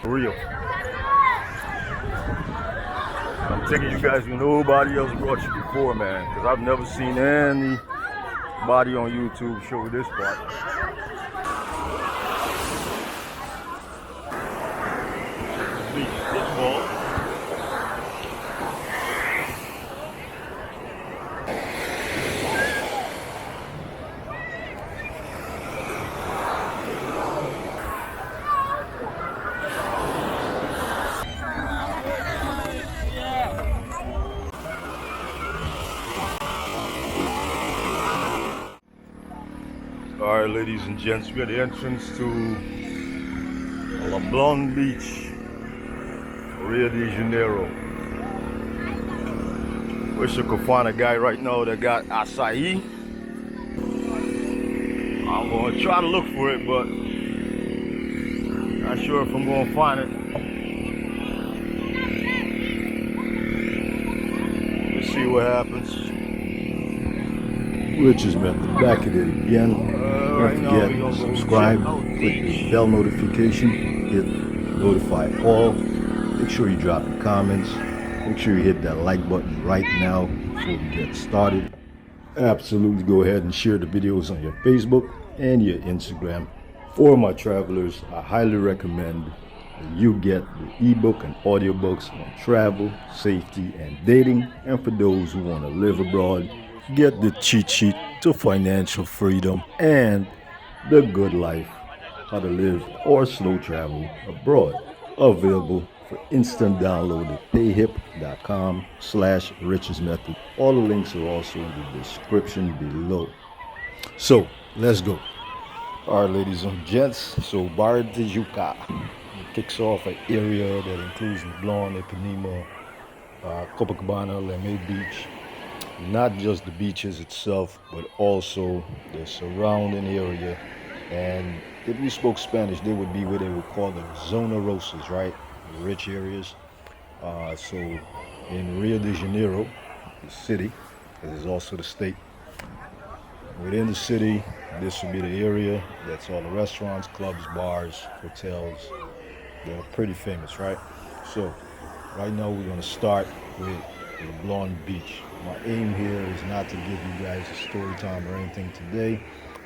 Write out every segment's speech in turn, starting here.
For real. I'm taking you guys where nobody else brought you before, man. Because I've never seen anybody on YouTube show this part. Beach, this ball. Alright, ladies and gents, we're at the entrance to Medellin Beach, Rio De Janeiro. Wish I could find a guy right now that got acai. I'm gonna try to look for it, but not sure if I'm gonna find it. Let's see what happens. Rich's Method, back at it again. Don't forget, subscribe, click the bell notification, hit notify all. Make sure you drop your comments. Make sure you hit that like button right now before we get started. Absolutely go ahead and share the videos on your Facebook and your Instagram. For my travelers, I highly recommend that you get the ebook and audiobooks on travel, safety, and dating. And for those who want to live abroad, get the cheat sheet to financial freedom and the good life, how to live or slow travel abroad. Available for instant download at payhip.com/richesmethod. All the links are also in the description below. So let's go. All right, ladies and gents, so Bar de Juca kicks off an area that includes Medellin, Ipanema, Copacabana, Leme Beach. Not just the beaches itself, but also the surrounding area. And if you spoke Spanish, they would be what they would call the Zona Rosas, right? The rich areas. So in Rio de Janeiro, the city, because it's also the state, within the city, this would be the area that's all the restaurants, clubs, bars, hotels. They're pretty famous, right? So right now we're going to start with the Blonde Beach. My aim here is not to give you guys a story time or anything today.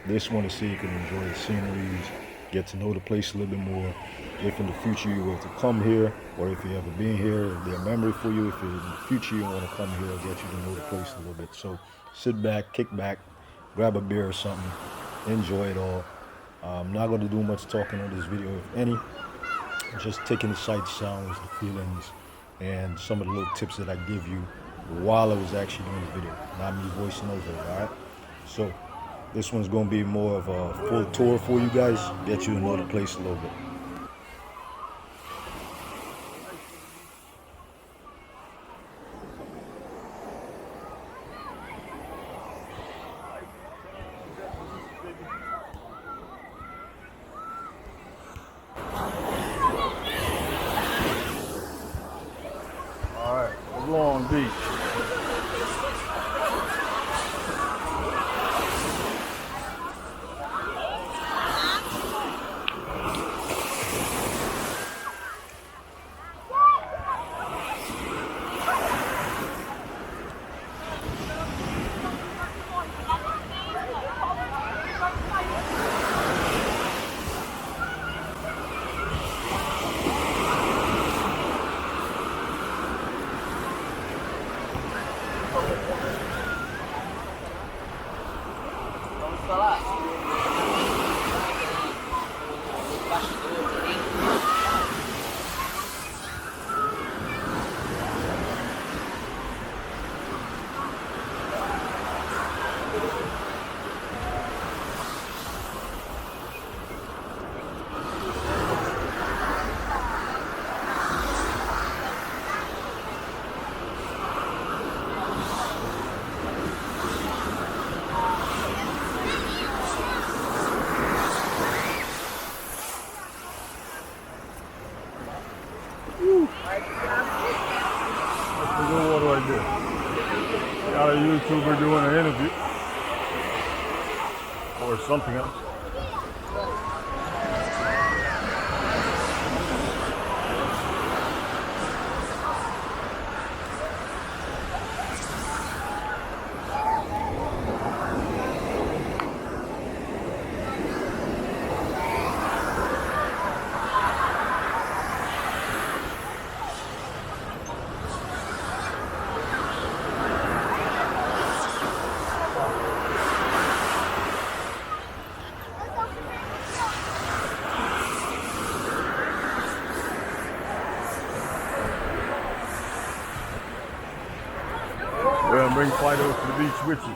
This one is so you can enjoy the sceneries, get to know the place a little bit more. If in the future you were to come here, or if you ever been here, it'll be a memory for you. If in the future you want to come here, it'll get you to know the place a little bit. So sit back, kick back, grab a beer or something, enjoy it all. I'm not going to do much talking on this video, if any. Just taking the sights, sounds, the feelings, and some of the little tips that I give you while I was actually doing the video, not me voicing over it, all right? So this one's going to be more of a full tour for you guys, get you to know the place a little bit. All right, Long Beach. Got a YouTuber doing an interview or something else. bring Fido to the beach with you.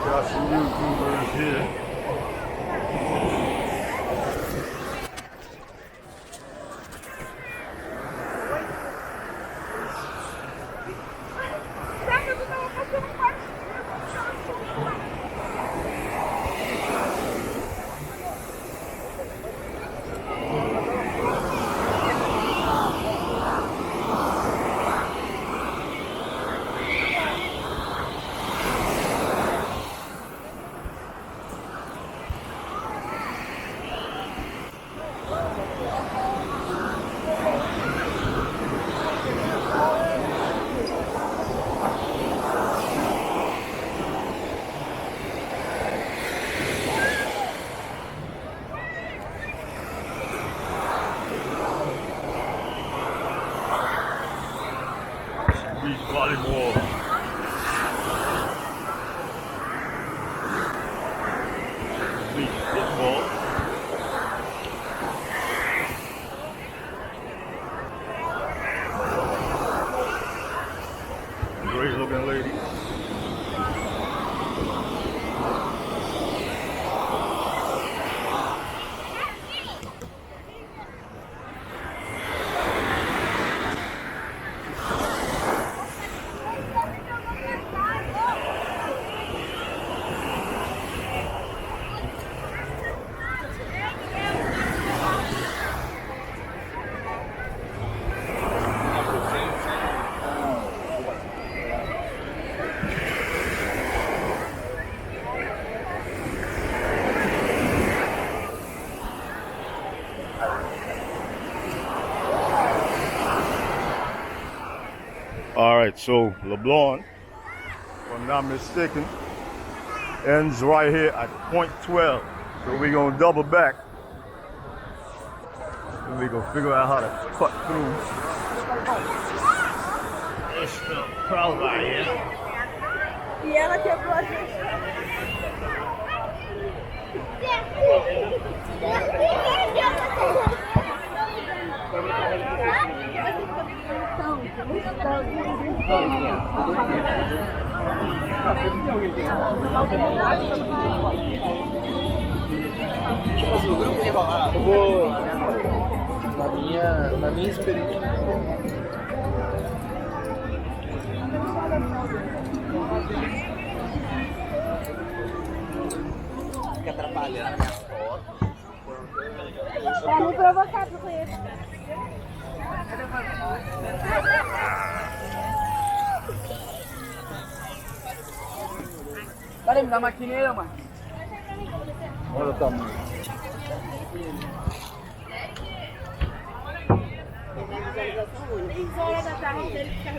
Got some YouTubers here. Beach volleyball. Beach football. Great looking lady. All right, so LeBlanc, if I'm not mistaken, ends right here at point 12. So we're gonna double back and we're gonna figure out how to cut through this crowd right here. E ela quebrou a gente. Na minha experiência. Fica atrapalhando a minha foto. Pra me provocar pro isso. Dale, me dá maquineira, mano. Olha o tamanho. Três horas da tarde ele fica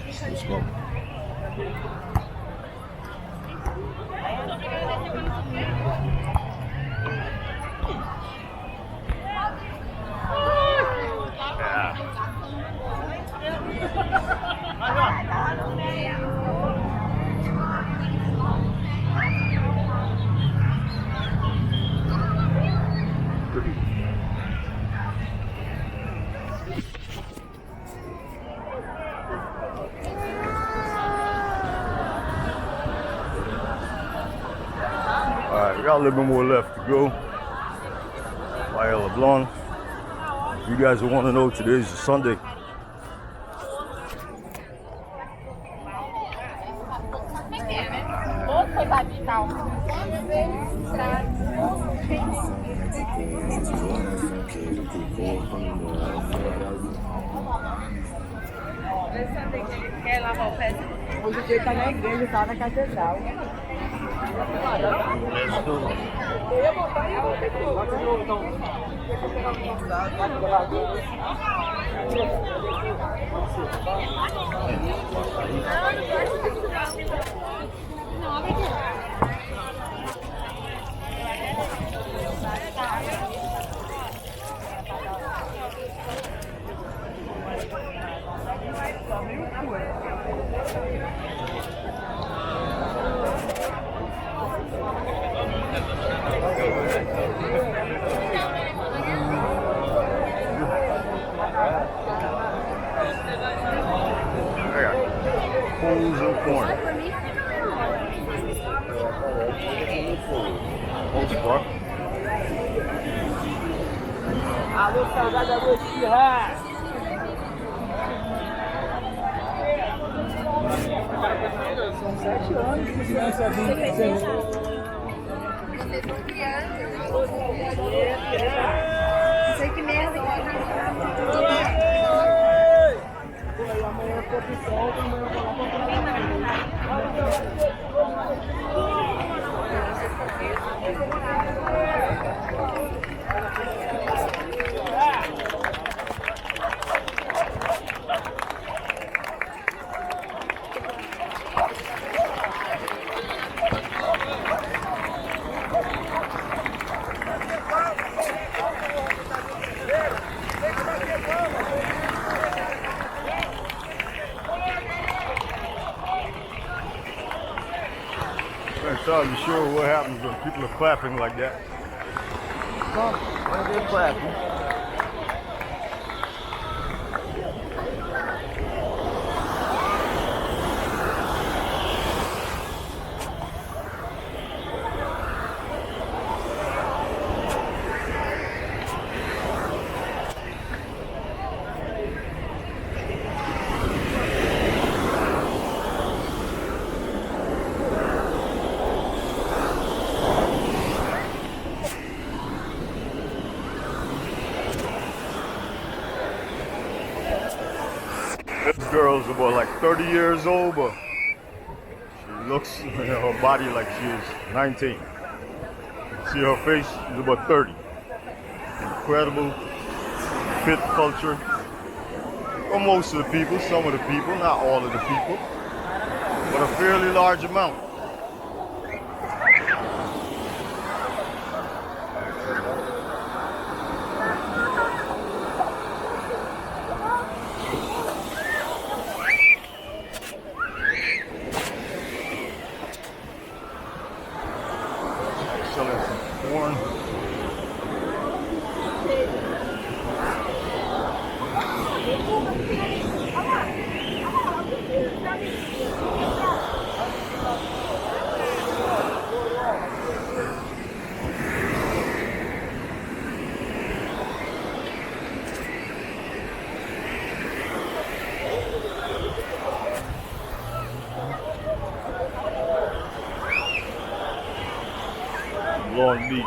Alright, we got a little bit more left to go. Playa LeBlanc. You guys will want to know today is Sunday. Hoje ele tá na igreja, tá na catedral. Eu ia botar e eu vou ter que I got holes and corn. Holes for. Alô, salgado, alô, esfirra. São 7 anos que criança vem. Vocês são crianças. Não sei que merda E amanhã eu tô de solta, amanhã eu vou lá So you sure what happens when people are clapping like that? They're clapping. This girl's about like 30 years old, but she looks in her body like she's 19. See her face, she's about 30. Incredible fit culture. For most of the people, some of the people, not all of the people, but a fairly large amount. Selling some corn. Long Beach.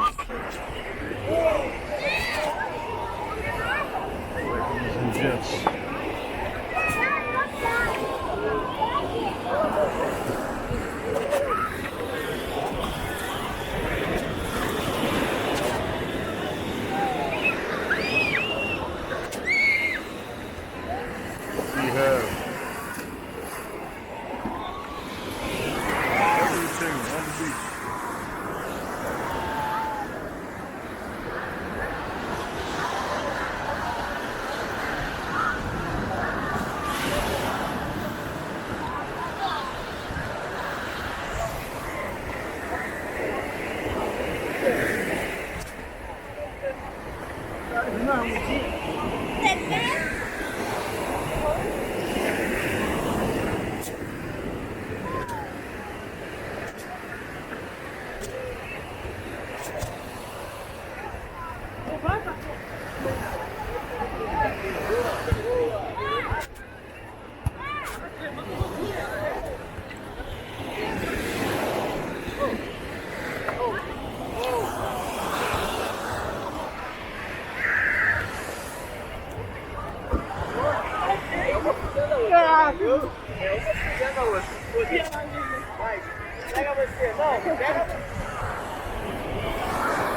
Ladies and gents. We have everything on the beach.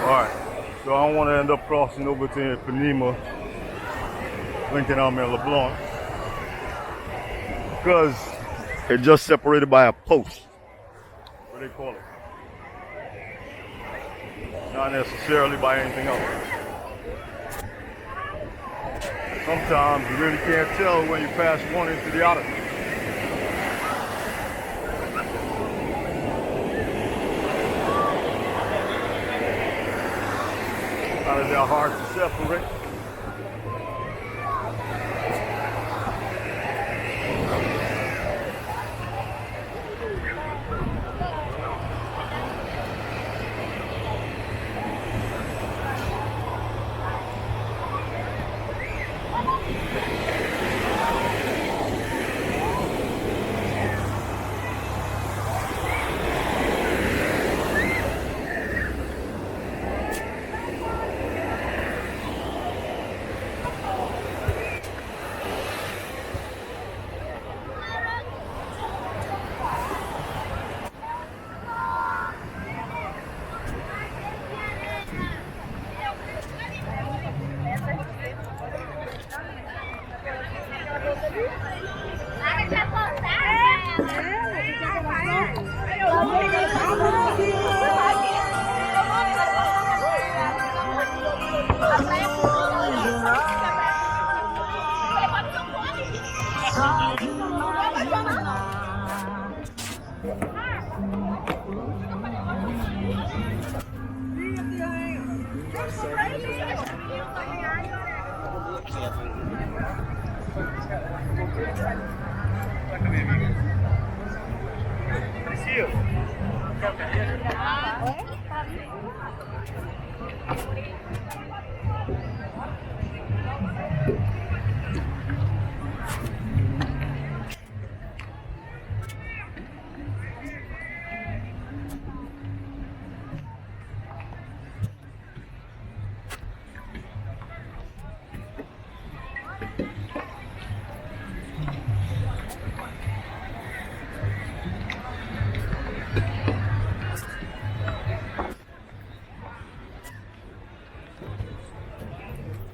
Alright, so I don't want to end up crossing over to Panema, Lincoln Army and LeBlanc, because it's just separated by a post. What do they call it? Not necessarily by anything else. Sometimes you really can't tell when you pass one into the other. They're hard to separate.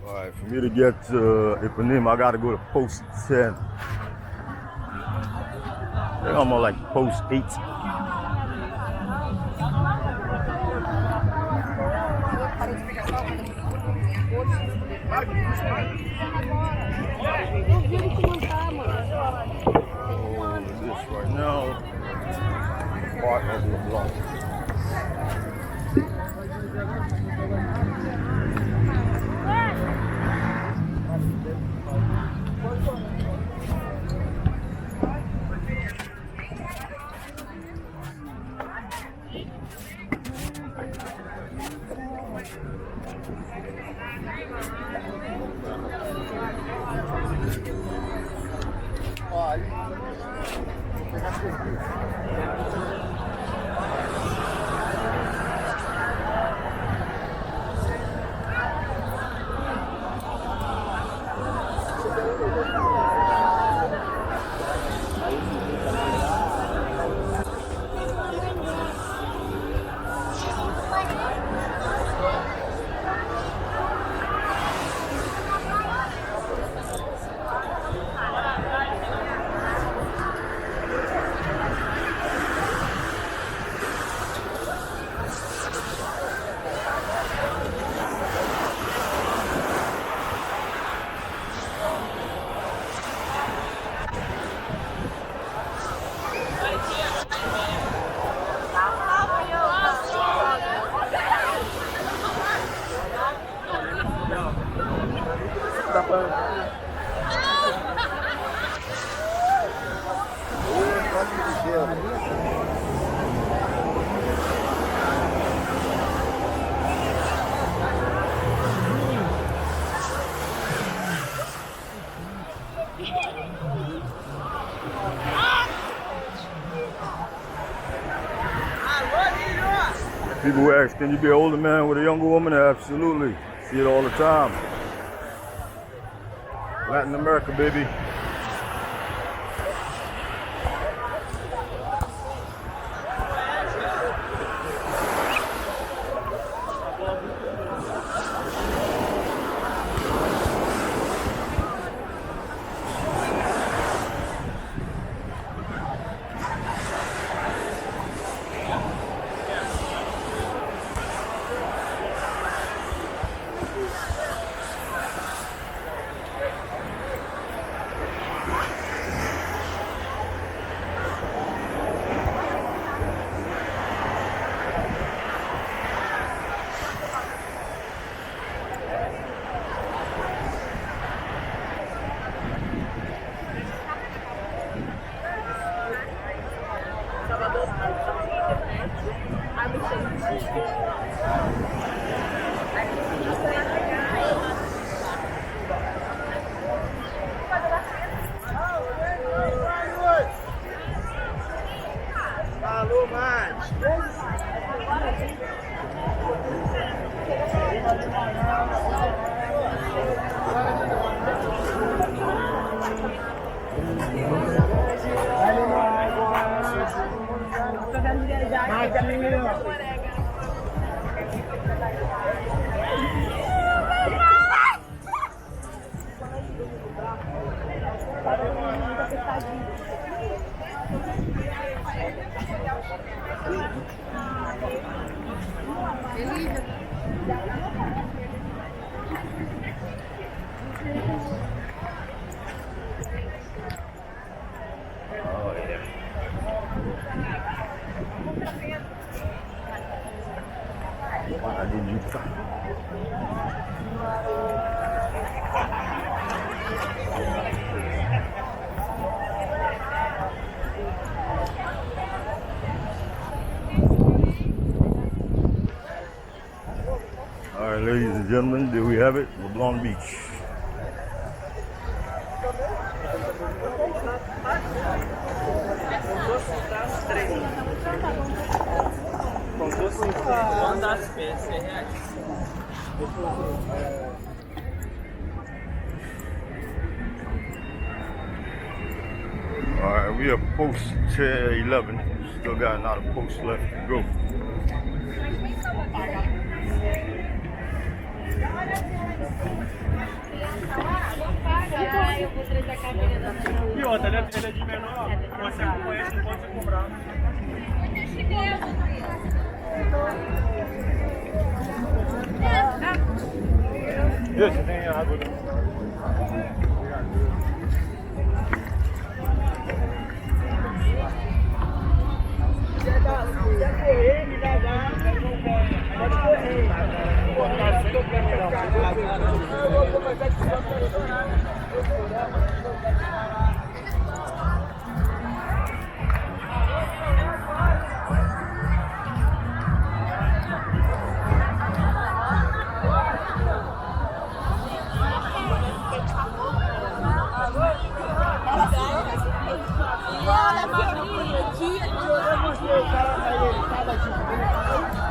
Alright, for me to get to Ipanema, I gotta go to post 10. I think I'm on like post 8. This right now, part of the block. People ask, can you be an older man with a younger woman? Absolutely. See it all the time. Latin America, baby. Oh yeah. Wah, di juta. All right, ladies and gentlemen, there we have it, Leblon Beach. All right, we are post 11. Still got another post left to go. E outra, ele é de menor, você conhece, não pode ser cobrado. Deixa, tem água.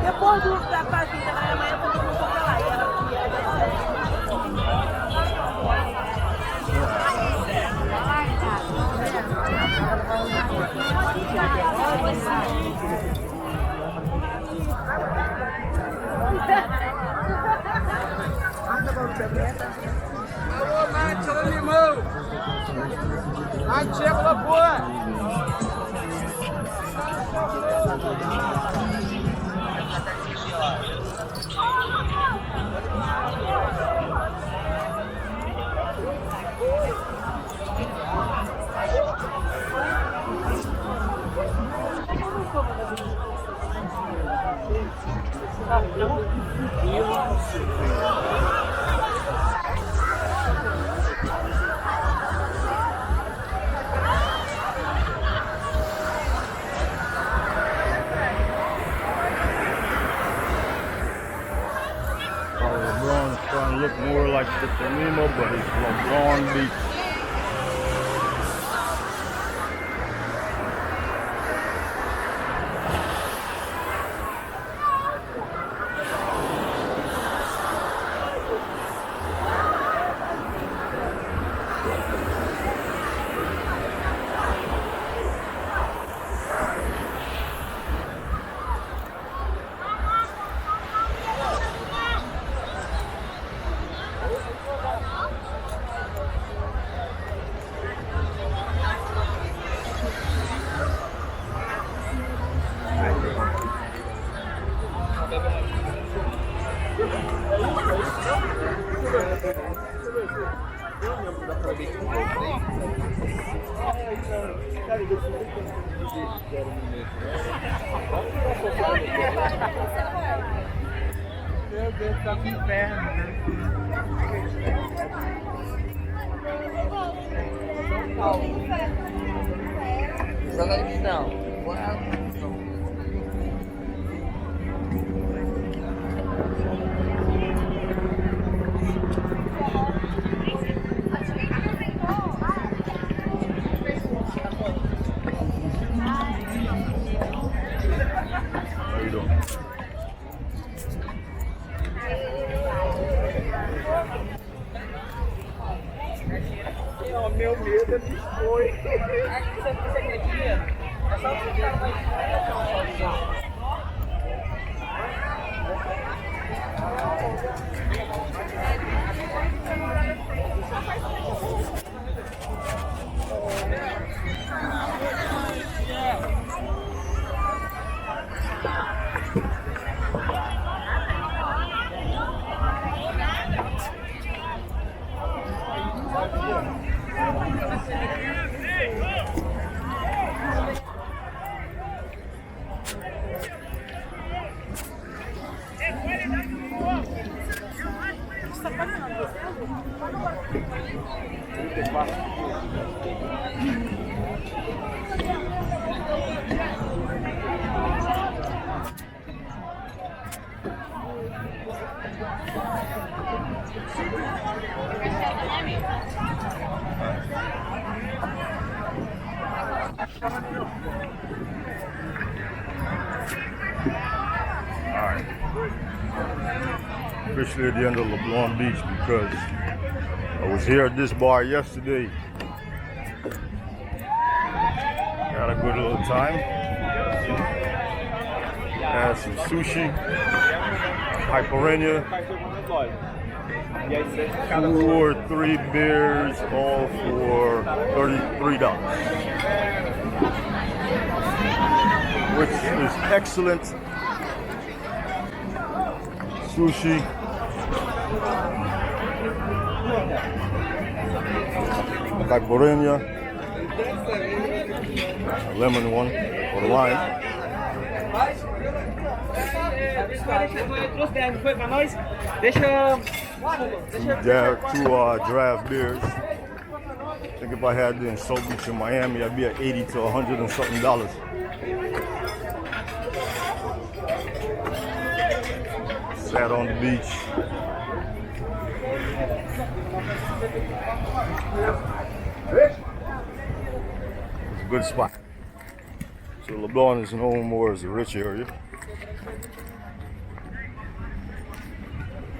Depois da partida da manhã, todo mundo foi lá. Alô, Nath, alô, limão! Nath, chega lá, boa! LeBron is trying to look more like Cipanema, but it's LeBron Beach. Meu Deus, tá que inferno, né? Joga ali, não. How you doing? Meu medo é biscoito. Você acredita? É só você ficar mais. Alright. Officially at the end of LeBlanc Beach because I was here at this bar yesterday. Had a good little time. Had some sushi, caipirinha, 2 or 3 beers, all for $33, which is excellent. Sushi, caipirinha, a lemon one or lime. Two draft beers. I think if I had it in South Beach in Miami, I'd be at $80 to $100 and something dollars. Sat on the beach. It's a good spot. So LeBlanc is known more as a rich area.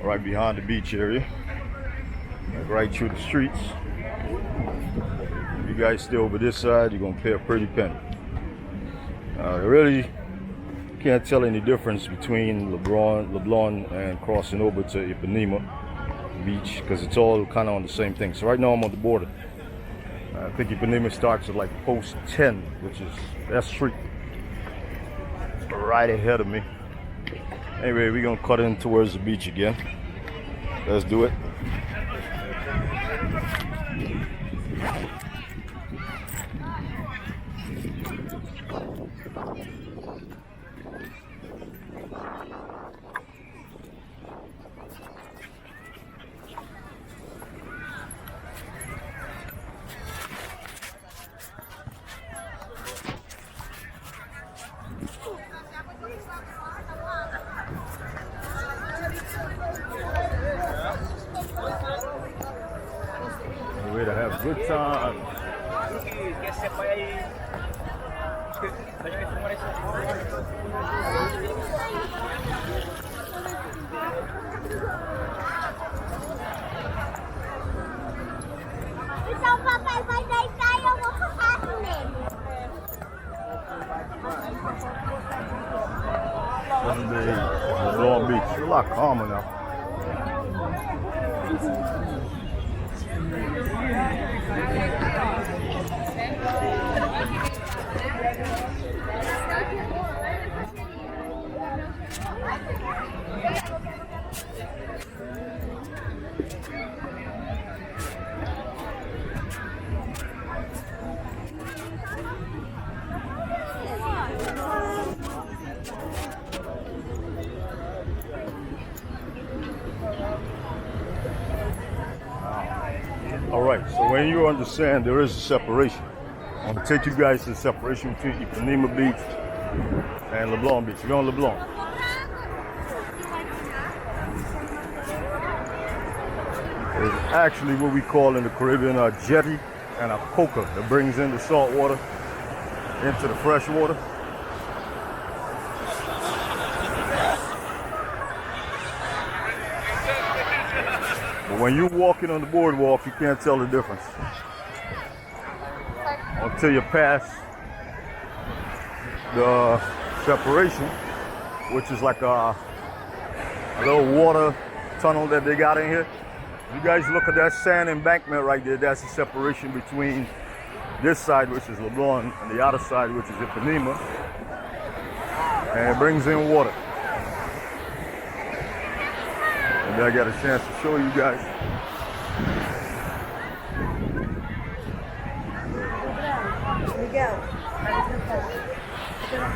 Right behind the beach area. Right through the streets. If you guys stay over this side, you're gonna pay a pretty penny. Really can't tell any difference between LeBlanc and crossing over to Ipanema Beach because it's all kind of on the same thing. So right now I'm on the border. I think Ipanema starts at like post 10, which is that street right ahead of me. Anyway, we're gonna cut in towards the beach again. Let's do it. Way to have a good time. Isang papay-patay tayo makakain. Sunday, Long Beach. It's a lot calmer now. All right, so when you understand there is a separation, I'm gonna take you guys to the separation between Ipanema Beach and LeBlanc Beach. We're on LeBlanc. It's actually what we call in the Caribbean a jetty and a coca that brings in the salt water into the fresh water. When you're walking on the boardwalk, you can't tell the difference until you pass the separation, which is like a little water tunnel that they got in here. You guys look at that sand embankment right there. That's the separation between this side, which is LeBlanc, and the other side, which is Ipanema, and it brings in water. And I got a chance to show you guys That's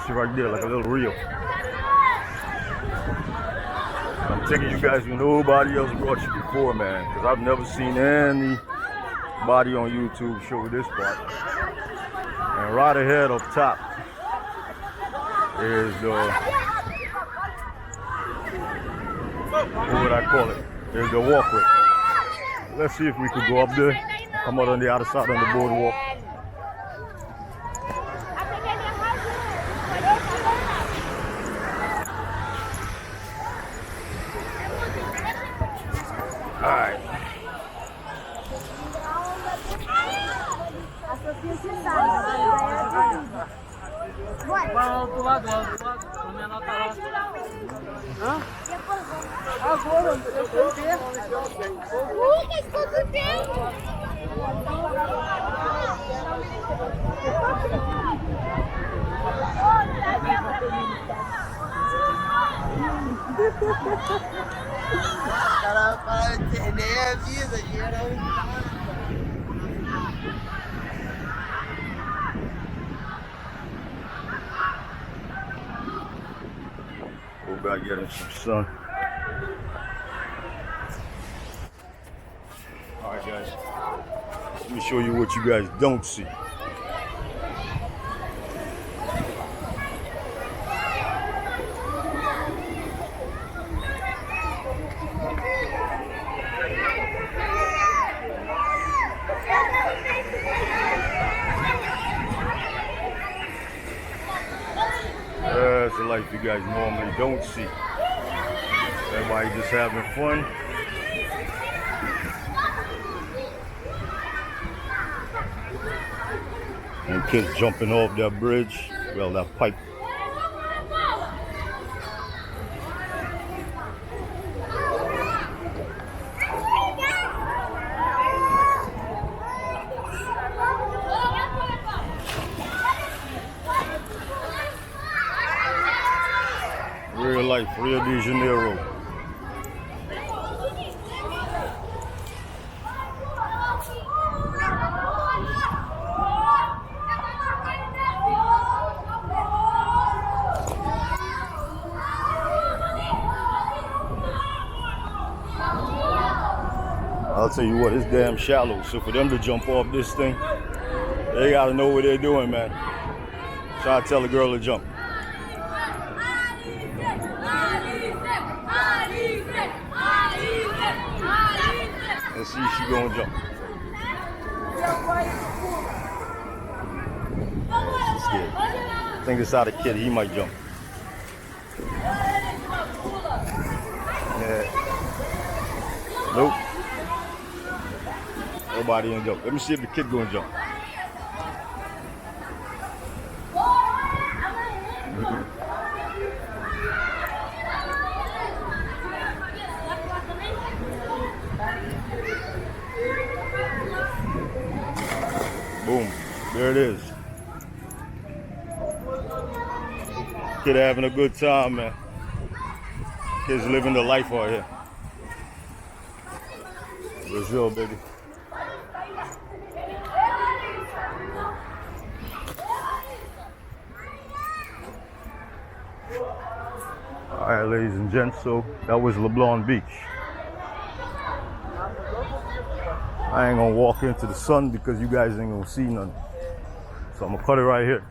right there, like a little reel. I'm taking you guys where nobody else brought you before, man, because I've never seen anybody on YouTube show this part. And right ahead up top is the, what would I call it? There's the walkway. Let's see if we could go up there, come out on the other side on the boardwalk. Alright. Vamos pro lado, na minha nota lá. Hã? Agora, eu tô vendo. Lucas, quanto tempo? Cara, para de nem avisa, geral. Go back getting some sun. Alright guys, let me show you what you guys don't see. That's the life you guys normally don't see. Everybody just having fun. And kids jumping off that bridge, well, that pipe. Real life, Rio De Janeiro. I'll tell you what, it's damn shallow. So for them to jump off this thing, they gotta know what they're doing, man. Try to tell the girl to jump. Let's see if she gonna jump. Yeah, she's scared. I think it's out a kid, he might jump. Yeah. Nope. Nobody gonna jump. Let me see if the kid gonna jump. Boom. There it is. Kid having a good time, man. Kids living the life out here. Brazil, baby. All right, ladies and gents, so that was LeBlanc Beach. I ain't gonna walk into the sun because you guys ain't gonna see nothing. So I'm gonna cut it right here.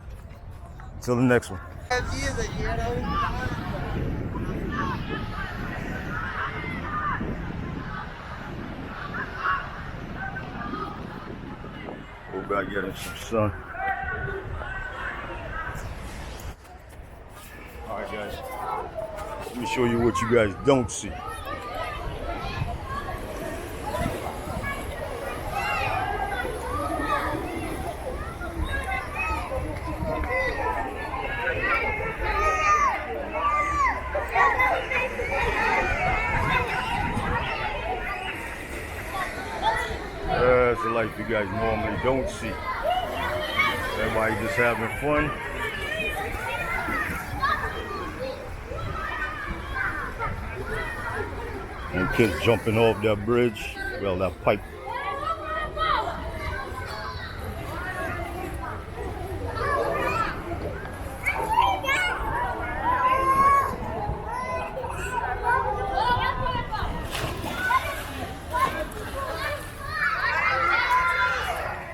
Until the next one. Go back getting some sun. Alright guys, let me show you what you guys don't see. life you guys normally don't see. Everybody just having fun. And kids jumping off that bridge, well, that pipe.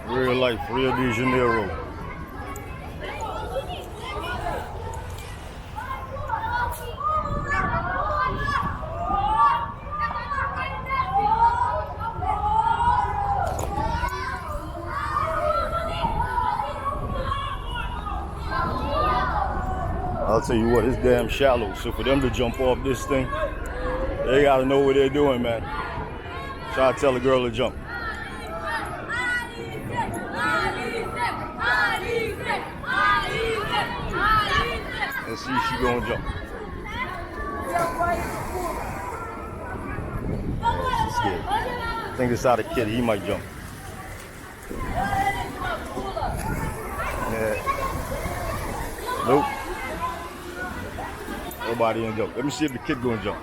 Real life, Rio De Janeiro. I'll tell you what, it's damn shallow. So for them to jump off this thing, they gotta know what they're doing, man. Try to tell a girl to jump. Let's see if she gonna jump. Yeah, she's scared. I think it's out a kid, he might jump. Yeah. Nope. Nobody ain't jump. Let me see if the kid gonna jump.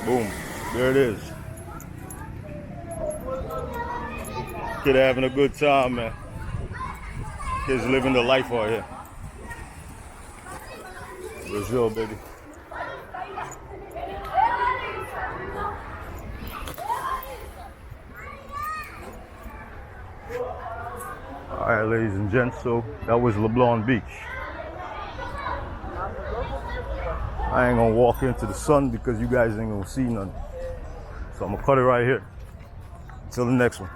Boom. There it is. Kid having a good time, man. Kids living the life out here. Brazil, baby. All right, ladies and gents, so that was LeBlanc Beach. I ain't gonna walk into the sun because you guys ain't gonna see nothing. So I'm gonna cut it right here. Until the next one.